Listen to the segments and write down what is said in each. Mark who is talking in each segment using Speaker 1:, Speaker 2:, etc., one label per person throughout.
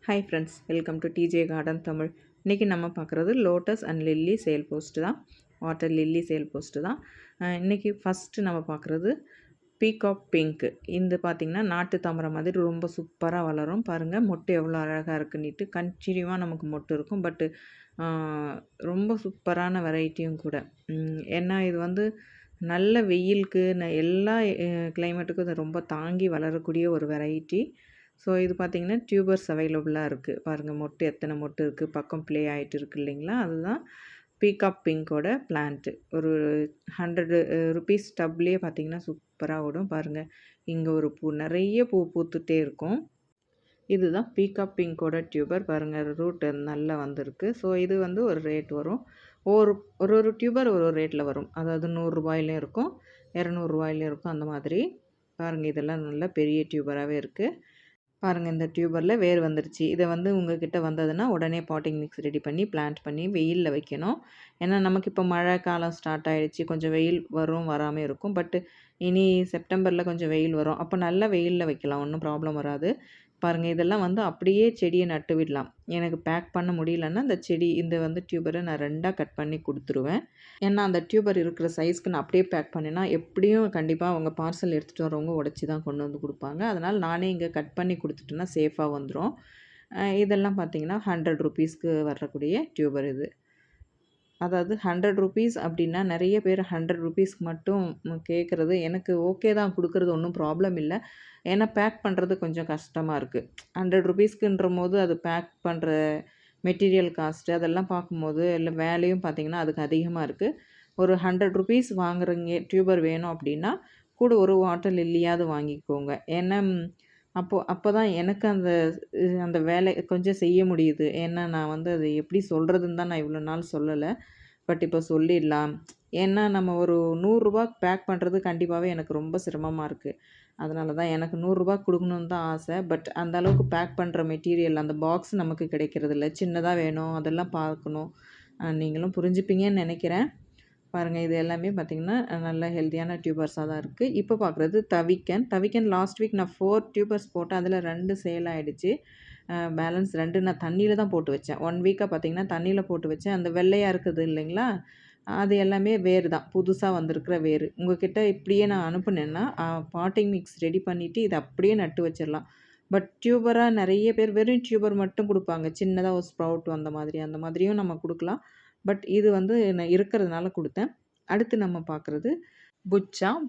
Speaker 1: Hi friends, welcome to DJ garden Tamil. இன்றைக்கி நம்ம பார்க்குறது lotus and lily sale post தான். வாட்டர் லில்லி சேல் போஸ்ட்டு தான். இன்றைக்கி ஃபஸ்ட்டு நம்ம பார்க்குறது பீகாக் பிங்க்கு. இது பார்த்திங்கன்னா நாட்டு தாமரை மாதிரி ரொம்ப சூப்பராக வளரும். பாருங்கள் மொட்டு எவ்வளோ அழகாக இருக்குன்னிட்டு கண்டினியூவாக நமக்கு மொட்டு இருக்கும். பட்டு ரொம்ப சூப்பரான வெரைட்டியும் கூட. ஏன்னா இது வந்து நல்ல வெயிலுக்கு எல்லா கிளைமேட்டுக்கும் இது ரொம்ப தாங்கி வளரக்கூடிய ஒரு வெரைட்டி. ஸோ இது பார்த்திங்கன்னா டியூபர்ஸ் அவைலபிளாக இருக்குது. பாருங்கள் மொட்டு எத்தனை மொட்டு இருக்குது, பக்கம் ப்ளே ஆகிட்டு இருக்குது இல்லைங்களா? அதுதான் பீகாக் பிங்கோட பிளான்ட்டு. ஒரு 100 ருபீஸ் டப்லேயே பார்த்திங்கன்னா சூப்பராக ஓடும். பாருங்கள் இங்கே ஒரு பூ, நிறைய பூ பூத்துட்டே இருக்கும். இதுதான் பீகாக் பிங்கோட டியூபர். பாருங்கள் ரூட் நல்லா வந்திருக்கு. ஸோ இது வந்து ஒரு ரேட் வரும். ஒரு ஒரு டியூபர் ஒரு ரேட்டில் வரும். அதாவது 100 ரூபாயிலையும் இருக்கும், 200 ரூபாயிலையும் இருக்கும். அந்த மாதிரி பாருங்கள் இதெல்லாம் நல்லா பெரிய டியூபராகவே இருக்குது. பாருங்கள் இந்த டியூபரில் வேர் வந்துருச்சு. இதை வந்து உங்கள்கிட்ட வந்ததுன்னா உடனே பாட்டிங் மிக்ஸ் ரெடி பண்ணி பிளான்ட் பண்ணி வெயிலில் வைக்கணும். ஏன்னா நமக்கு இப்போ மழை காலம் ஸ்டார்ட் ஆகிடுச்சு. கொஞ்சம் வெயில் வரும், வராமல் இருக்கும். பட்டு இனி செப்டம்பரில் கொஞ்சம் வெயில் வரும். அப்போ நல்லா வெயிலில் வைக்கலாம், ஒன்றும் ப்ராப்ளம் வராது. பாருங்கள் இதெல்லாம் வந்து அப்படியே செடியை நட்டு விடலாம். எனக்கு பேக் பண்ண முடியலன்னா இந்த வந்து டியூபரை நான் 2ஆக கட் பண்ணி கொடுத்துருவேன். ஏன்னா அந்த டியூபர் இருக்கிற சைஸ்க்கு நான் அப்படியே பேக் பண்ணினா எப்படியும் கண்டிப்பாக அவங்க பார்சல் எடுத்துகிட்டு வரவங்க உடச்சி தான் கொண்டு வந்து கொடுப்பாங்க. அதனால் நானே இங்கே கட் பண்ணி கொடுத்துட்டேன்னா சேஃபாக வந்துடும். இதெல்லாம் பார்த்திங்கன்னா 100 ருபீஸ்க்கு வரக்கூடிய டியூபர் இது. அதாவது 100 ருபீஸ் அப்படின்னா நிறைய பேர் 100 ருபீஸ்க்கு மட்டும் கேட்குறது எனக்கு ஓகே தான், கொடுக்குறது ஒன்றும் ப்ராப்ளம் இல்லை. ஏன்னா பேக் பண்ணுறது கொஞ்சம் கஷ்டமாக இருக்குது. 100 ருபீஸ்க்குன்ற போது அது பேக் பண்ணுற மெட்டீரியல் காஸ்ட்டு அதெல்லாம் பார்க்கும்போது இல்லை வேலையும் பார்த்திங்கன்னா அதுக்கு அதிகமாக இருக்குது. ஒரு 100 ருபீஸ் வாங்குறீங்க டியூபர் வேணும் அப்படின்னா கூட ஒரு வாட்டர் லில்லியாவது வாங்கிக்கோங்க. ஏன்னா அப்போ தான் எனக்கு அந்த வேலை கொஞ்சம் செய்ய முடியுது. ஏன்னா நான் வந்து அது எப்படி சொல்கிறதுன்னு தான் நான் இவ்வளோ நாள் சொல்லலை. பட் இப்போ சொல்லிடலாம். ஏன்னா நம்ம ஒரு 100 ரூபா பேக் பண்ணுறது கண்டிப்பாகவே எனக்கு ரொம்ப சிரமமாக இருக்குது. அதனால தான் எனக்கு 100 ரூபா கொடுக்கணுன்னு தான் ஆசை. பட் அந்த அளவுக்கு பேக் பண்ணுற மெட்டீரியல் அந்த பாக்ஸ் நமக்கு கிடைக்கிறதில்ல. சின்னதாக வேணும், அதெல்லாம் பார்க்கணும். நீங்களும் புரிஞ்சுப்பீங்கன்னு நினைக்கிறேன். பாருங்கள் இது எல்லாமே பார்த்திங்கன்னா நல்ல ஹெல்த்தியான டியூபர்ஸாக தான் இருக்குது. இப்போ பார்க்குறது தவிக்கன் லாஸ்ட் வீக் நான் 4 டியூபர்ஸ் போட்டேன். அதில் 2 சேல் ஆகிடுச்சு. பேலன்ஸ் 2 நான் தண்ணியில் தான் போட்டு வச்சேன். 1 வீக்காக பார்த்திங்கன்னா தண்ணியில் போட்டு வச்சேன். அந்த வெள்ளையாக இருக்குது இல்லைங்களா, அது எல்லாமே வேர் தான், புதுசாக வந்திருக்கிற வேர். உங்கள்கிட்ட இப்படியே நான் அனுப்புனேன்னா பாட்டிங் மிக்ஸ் ரெடி பண்ணிவிட்டு இதை அப்படியே நட்டு வச்சிடலாம். பட் டியூபராக நிறைய பேர் வெறும் டியூபர் மட்டும் கொடுப்பாங்க. சின்னதாக ஒரு ஸ்ப்ரவுட் அந்த மாதிரியும் நம்ம கொடுக்கலாம். பட் இது வந்து நான் இருக்கிறதுனால கொடுத்தேன். அடுத்து நம்ம பார்க்குறது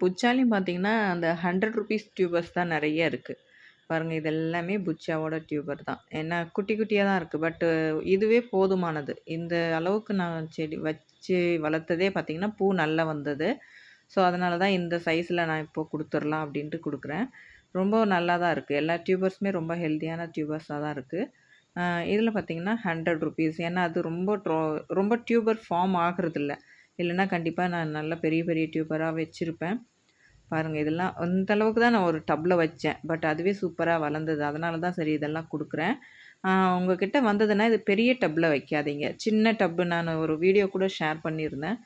Speaker 1: புச்சாலையும் பார்த்திங்கன்னா அந்த 100 ருபீஸ் டியூபர்ஸ் தான் நிறைய இருக்குது. பாருங்கள் இது எல்லாமே புச்சாவோட டியூபர் தான். ஏன்னா குட்டி குட்டியாக தான் இருக்குது. பட்டு இதுவே போதுமானது. இந்த அளவுக்கு நான் செடி வச்சு வளர்த்ததே பார்த்திங்கன்னா பூ நல்லா வந்தது. ஸோ அதனால தான் இந்த சைஸில் நான் இப்போது கொடுத்துர்லாம் அப்படின்ட்டு கொடுக்குறேன். ரொம்ப நல்லா தான் இருக்குது. எல்லா டியூபர்ஸுமே ரொம்ப ஹெல்த்தியான டியூபர்ஸாக தான் இருக்குது. இதில் பார்த்திங்கன்னா 100 ருபீஸ். ஏன்னா அது ரொம்ப டியூபர் ஃபார்ம் ஆகிறதில்ல. இல்லைன்னா கண்டிப்பாக நான் நல்ல பெரிய பெரிய டியூபராக வச்சுருப்பேன். பாருங்கள் இதெல்லாம் அந்த அளவுக்கு தான் நான் ஒரு டப்பில் வச்சேன். பட் அதுவே சூப்பராக வளர்ந்தது. அதனால தான் சரி இதெல்லாம் கொடுக்குறேன். உங்கள்கிட்ட வந்ததுன்னா இது பெரிய டப்பில் வைக்காதீங்க. சின்ன டப்பு நான் ஒரு வீடியோ கூட ஷேர் பண்ணியிருந்தேன்.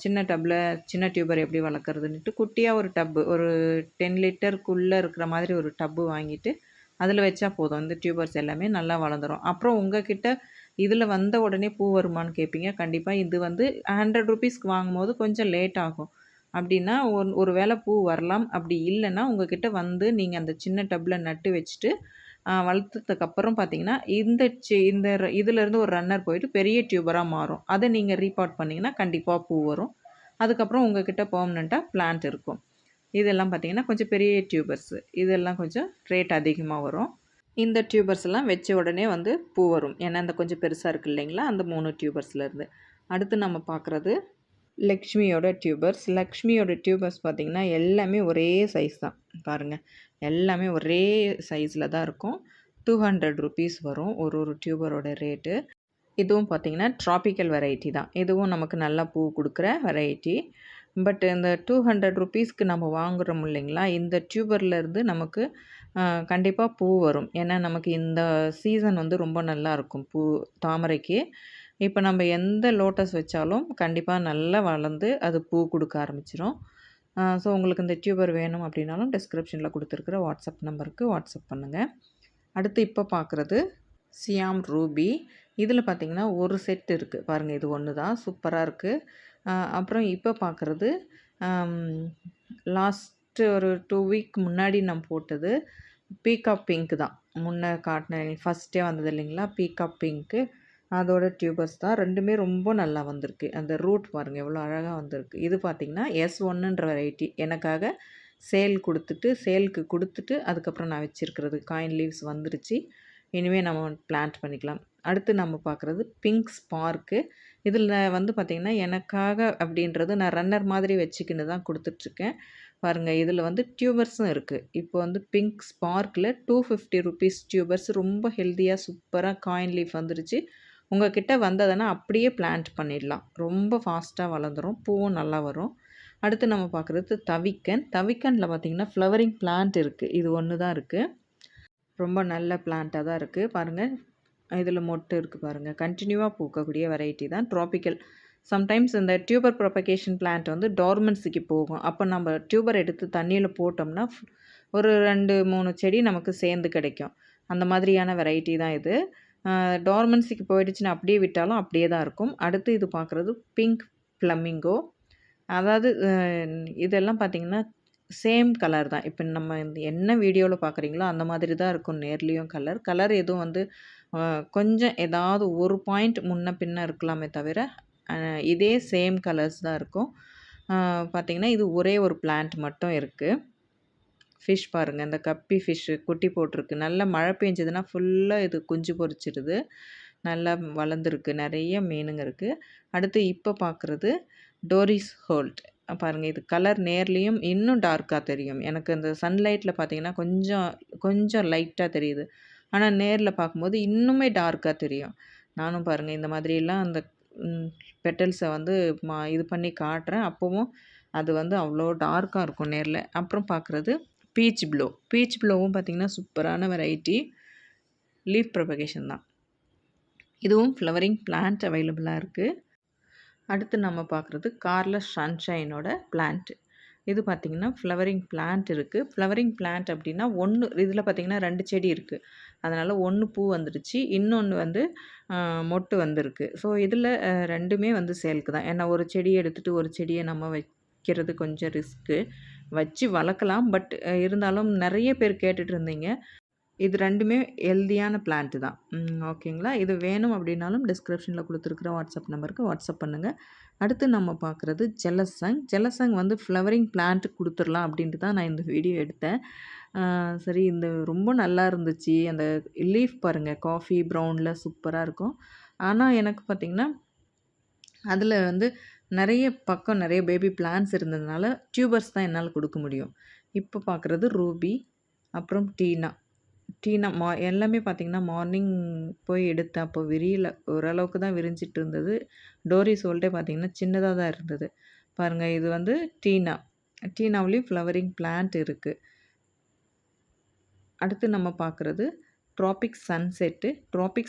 Speaker 1: சின்ன டப்பில் சின்ன டியூபர் எப்படி வளர்க்குறதுன்ட்டு குட்டியாக ஒரு டப்பு, ஒரு 10 லிட்டருக்குள்ளே இருக்கிற மாதிரி ஒரு டப்பு வாங்கிட்டு அதில் வச்சா போதும். இந்த டியூபர்ஸ் எல்லாமே நல்லா வளர்ந்துடும். அப்புறம் உங்கள்கிட்ட இதில் வந்த உடனே பூ வருமானு கேட்பீங்க. கண்டிப்பாக இது வந்து 100 ருபீஸ்க்கு வாங்கும்போது கொஞ்சம் லேட் ஆகும். அப்படின்னா ஒரு வேளை பூ வரலாம். அப்படி இல்லைன்னா உங்கள்கிட்ட வந்து நீங்கள் அந்த சின்ன டப்பில் நட்டு வச்சுட்டு வளர்த்ததுக்கப்புறம் பார்த்தீங்கன்னா இந்த இதிலேருந்து ஒரு ரன்னர் போயிட்டு பெரிய டியூபராக மாறும். அதை நீங்கள் ரீபாட் பண்ணிங்கன்னா கண்டிப்பாக பூ வரும். அதுக்கப்புறம் உங்கள்கிட்ட பெர்மனெண்ட்டாக பிளான்ட் இருக்கும். இதெல்லாம் பார்த்திங்கன்னா கொஞ்சம் பெரிய டியூபர்ஸு. இதெல்லாம் கொஞ்சம் ரேட் அதிகமாக வரும். இந்த டியூபர்ஸ் எல்லாம் வச்ச உடனே வந்து பூ வரும். ஏன்னா இந்த கொஞ்சம் பெருசாக இருக்குது இல்லைங்களா, அந்த 3 டியூபர்ஸ்லேருந்து. அடுத்து நம்ம பார்க்குறது லக்ஷ்மியோட டியூபர்ஸ் பார்த்திங்கன்னா எல்லாமே ஒரே சைஸ் தான். பாருங்கள் எல்லாமே ஒரே சைஸில் தான் இருக்கும். 200 ருபீஸ் வரும் ஒரு டியூபரோட ரேட்டு. இதுவும் பார்த்திங்கன்னா ட்ராபிக்கல் வெரைட்டி தான். இதுவும் நமக்கு நல்லா பூ கொடுக்குற வெரைட்டி. பட் இந்த 200 ருபீஸ்க்கு நம்ம வாங்குகிறோம் இல்லைங்களா, இந்த டியூபர்லேருந்து நமக்கு கண்டிப்பாக பூ வரும். ஏன்னா நமக்கு இந்த சீசன் வந்து ரொம்ப நல்லாயிருக்கும் தாமரைக்கு. இப்போ நம்ம எந்த லோட்டஸ் வச்சாலும் கண்டிப்பாக நல்லா வளர்ந்து அது பூ கொடுக்க ஆரம்பிச்சிடும். ஸோ உங்களுக்கு இந்த டியூபர் வேணும் அப்படின்னாலும் டிஸ்கிரிப்ஷனில் கொடுத்துருக்குற வாட்ஸ்அப் நம்பருக்கு வாட்ஸ்அப் பண்ணுங்கள். அடுத்து இப்போ பார்க்குறது சியாம் ரூபி. இதில் பார்த்திங்கன்னா ஒரு செட் இருக்குது பாருங்கள். இது ஒன்று தான், சூப்பராக இருக்குது. அப்புறம் இப்போ பார்க்குறது லாஸ்ட்டு ஒரு 2 வீக் முன்னாடி நான் போட்டது பீகாக் பிங்க் தான். முன்ன காட்டினேன் ஃபஸ்ட்டே வந்தது இல்லைங்களா, பீகாக் பிங்க்கு. அதோட டியூபர்ஸ் தான். ரெண்டுமே ரொம்ப நல்லா வந்திருக்கு. அந்த ரூட் பாருங்கள் எவ்வளோ அழகாக வந்திருக்கு. இது பார்த்திங்கன்னா S1ன்ற வெரைட்டி. எனக்காக சேலுக்கு கொடுத்துட்டு அதுக்கப்புறம் நான் வச்சுருக்கிறது. காயின் லீவ்ஸ் வந்துருச்சு. இனிமேல் நம்ம பிளான்ட் பண்ணிக்கலாம். அடுத்து நம்ம பார்க்குறது பிங்க் ஸ்பார்க்கு. இதில் வந்து பார்த்திங்கன்னா எனக்காக அப்படின்றது நான் ரன்னர் மாதிரி வச்சுக்கின்னு தான் கொடுத்துட்ருக்கேன். பாருங்கள், இதில் வந்து டியூபர்ஸும் இருக்குது. இப்போ வந்து பிங்க் ஸ்பார்க்கில் 250 ருபீஸ் டியூபர்ஸ் ரொம்ப ஹெல்த்தியாக சூப்பராக காயின் லீஃப் வந்துருச்சு. உங்கள் கிட்ட வந்ததுன்னா அப்படியே பிளான்ட் பண்ணிடலாம். ரொம்ப ஃபாஸ்ட்டாக வளர்ந்துடும், பூவும் நல்லா வரும். அடுத்து நம்ம பார்க்குறது தவிக்கனில் பார்த்திங்கன்னா ஃப்ளவரிங் பிளான்ட் இருக்குது. இது ஒன்று தான் இருக்குது. ரொம்ப நல்ல பிளான்ட்டாக தான் இருக்குது பாருங்கள். இதில் மொட்டு இருக்குது பாருங்கள். கண்டினியூவாக பூக்கக்கூடிய வெரைட்டி தான், ட்ராபிக்கல். சம்டைம்ஸ் இந்த டியூபர் ப்ரொபகேஷன் பிளான்ட் வந்து டார்மன்ஸிக்கு போகும். அப்போ நம்ம டியூபர் எடுத்து தண்ணியில் போட்டோம்னா ஒரு 2-3 செடி நமக்கு சேர்ந்து கிடைக்கும். அந்த மாதிரியான வெரைட்டி தான் இது. டார்மன்ஸிக்கு போயிடுச்சுன்னா அப்படியே விட்டாலும் அப்படியே தான் இருக்கும். அடுத்து இது பார்க்குறது பிங்க் ஃப்ளமிங்கோ. அதாவது இதெல்லாம் பார்த்திங்கன்னா சேம் கலர் தான். இப்போ நம்ம என்ன வீடியோவில் பார்க்குறீங்களோ அந்த மாதிரி தான் இருக்கும் நேர்லேயும். கலர் எதுவும் வந்து கொஞ்சம் ஏதாவது ஒரு பாயிண்ட் முன்ன பின்ன இருக்கலாமே தவிர இதே சேம் கலர்ஸ் தான் இருக்கும். பார்த்திங்கன்னா இது ஒரே ஒரு பிளான்ட் மட்டும் இருக்குது. ஃபிஷ் பாருங்கள், இந்த கப்பி ஃபிஷ்ஷு குட்டி போட்டிருக்கு. நல்லா மழை பெஞ்சதுன்னா ஃபுல்லாக இது குஞ்சு பொரிச்சிடுது. நல்லா வளர்ந்துருக்கு, நிறைய மீனுங்க இருக்குது. அடுத்து இப்போ பார்க்குறது டோரிஸ் ஹோல்ட். பாருங்கள், இது கலர் நேர்லேயும் இன்னும் டார்க்காக தெரியும். எனக்கு இந்த சன்லைட்டில் பார்த்திங்கன்னா கொஞ்சம் லைட்டாக தெரியுது. ஆனால் நேரில் பார்க்கும்போது இன்னுமே டார்க்காக தெரியும். நானும் பாருங்கள் இந்த மாதிரியெல்லாம் அந்த பெட்டல்ஸை வந்து இது பண்ணி காட்டுறேன். அப்போவும் அது வந்து அவ்வளோ டார்க்காக இருக்கும் நேரில். அப்புறம் பார்க்குறது பீச் ப்ளோவும் பார்த்திங்கன்னா சூப்பரான வெரைட்டி. லீஃப் ப்ரொபகேஷன் தான். இதுவும் ஃப்ளவரிங் பிளான்ட் அவைலபிளாக இருக்குது. அடுத்து நம்ம பார்க்குறது கார்லஸ் சன்ஷைனோட பிளான்ட். இது பார்த்திங்கன்னா ஃப்ளவரிங் பிளான்ட் இருக்குது. ஃப்ளவரிங் பிளான்ட் அப்படின்னா இதில் பார்த்திங்கன்னா 2 செடி இருக்குது. அதனால் 1 பூ வந்துடுச்சு, இன்னொன்று வந்து மொட்டு வந்திருக்கு. ஸோ இதில் 2மே வந்து சேலுக்கு தான். ஏன்னா ஒரு செடியை எடுத்துகிட்டு ஒரு செடியை நம்ம வைக்கிறது கொஞ்சம் ரிஸ்க்கு. வச்சு வளர்க்கலாம், பட் இருந்தாலும் நிறைய பேர் கேட்டுட்டு இருந்தீங்க. இது 2மே ஹெல்தியான பிளான்ட்டு தான். ஓகேங்களா. இது வேணும் அப்படின்னாலும் டிஸ்கிரிப்ஷனில் கொடுத்துருக்குற வாட்ஸ்அப் நம்பருக்கு வாட்ஸ்அப் பண்ணுங்கள். அடுத்து நம்ம பார்க்குறது ஜெலசங் வந்து ஃப்ளவரிங் பிளான்ட் கொடுத்துடலாம் அப்படின்ட்டு தான் நான் இந்த வீடியோ எடுத்தேன். சரி, இந்த ரொம்ப நல்லா இருந்துச்சு. அந்த லீஃப் பாருங்கள், காஃபி ப்ரௌனில் சூப்பராக இருக்கும். ஆனால் எனக்கு பார்த்திங்கன்னா அதில் வந்து நிறைய பேபி பிளான்ட்ஸ் இருந்ததுனால டியூபர்ஸ் தான் என்னால் கொடுக்க முடியும். இப்போ பார்க்குறது ரூபி, அப்புறம் டீனா எல்லாமே பார்த்திங்கன்னா மார்னிங் போய் எடுத்தேன். அப்போ விரியல, ஓரளவுக்கு தான் விரிஞ்சிட்டு இருந்தது. டோரிஸ் ஹோல்டே பார்த்திங்கன்னா சின்னதாக தான் இருந்தது. பாருங்கள், இது வந்து டீனாவிலையும் ஃப்ளவரிங் பிளான்ட் இருக்குது. அடுத்து நம்ம பார்க்குறது ட்ராபிக்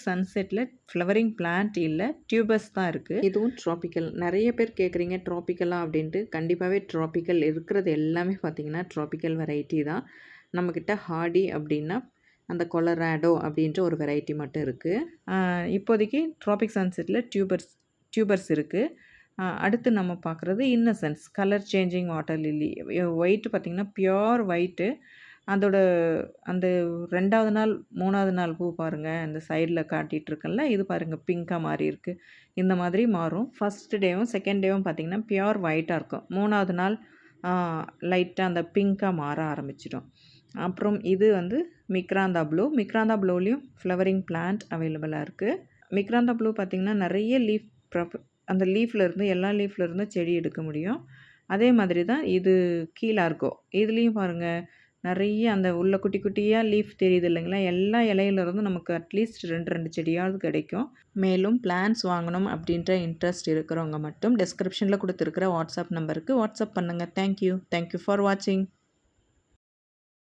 Speaker 1: சன்செட்டில் ஃப்ளவரிங் பிளான்ட் இல்லை, டியூபர்ஸ் தான் இருக்குது. இதுவும் ட்ராபிக்கல். நிறைய பேர் கேட்குறீங்க ட்ராபிக்கலாக அப்படின்ட்டு. கண்டிப்பாகவே ட்ராபிக்கல் இருக்கிறது எல்லாமே பார்த்திங்கன்னா ட்ராபிக்கல் வெரைட்டி தான். நம்மக்கிட்ட ஹார்டி அப்படின்னா அந்த கொலராடோ அப்படின்ற ஒரு வெரைட்டி மட்டும் இருக்குது. இப்போதைக்கு ட்ராபிக் சன்செட்டில் டியூபர்ஸ் இருக்குது. அடுத்து நம்ம பார்க்குறது innocence colour changing water lily. White பார்த்திங்கன்னா பியோர் ஒயிட்டு. அந்த 2வது நாள் 3வது நாள் பூ பாருங்கள், அந்த சைடில் காட்டிகிட்ருக்கல, இது பாருங்கள் பிங்காக மாறி இருக்குது. இந்த மாதிரி மாறும். ஃபஸ்ட்டு டேவும் செகண்ட் டேவும் பார்த்திங்கன்னா பியோர் ஒயிட்டாக இருக்கும். 3வது நாள் லைட்டாக அந்த பிங்காக மாற ஆரம்பிச்சிடும். அப்புறம் இது வந்து மிக்ராந்தா ப்ளூலேயும் ஃப்ளவரிங் பிளான்ட் அவைலபிளாக இருக்குது. மிக்ராந்தா ப்ளூ பார்த்திங்கன்னா நிறைய அந்த லீஃப்லேருந்து எல்லா லீஃப்லேருந்து செடி எடுக்க முடியும். அதே மாதிரி தான் இது கீழார்கோ. இதுலேயும் பாருங்கள் நிறைய அந்த உள்ள குட்டி குட்டியாக லீஃப் தெரியுது இல்லைங்களா. எல்லா இலையிலேருந்து நமக்கு அட்லீஸ்ட் 2 செடியாவது கிடைக்கும். மேலும் பிளான்ஸ் வாங்கணும் அப்படின்ற இன்ட்ரெஸ்ட் இருக்கிறவங்க மட்டும் டிஸ்கிரிப்ஷனில் கொடுத்துருக்கிற வாட்ஸ்அப் நம்பருக்கு வாட்ஸ்அப் பண்ணுங்கள். தேங்க்யூ ஃபார் வாட்சிங்.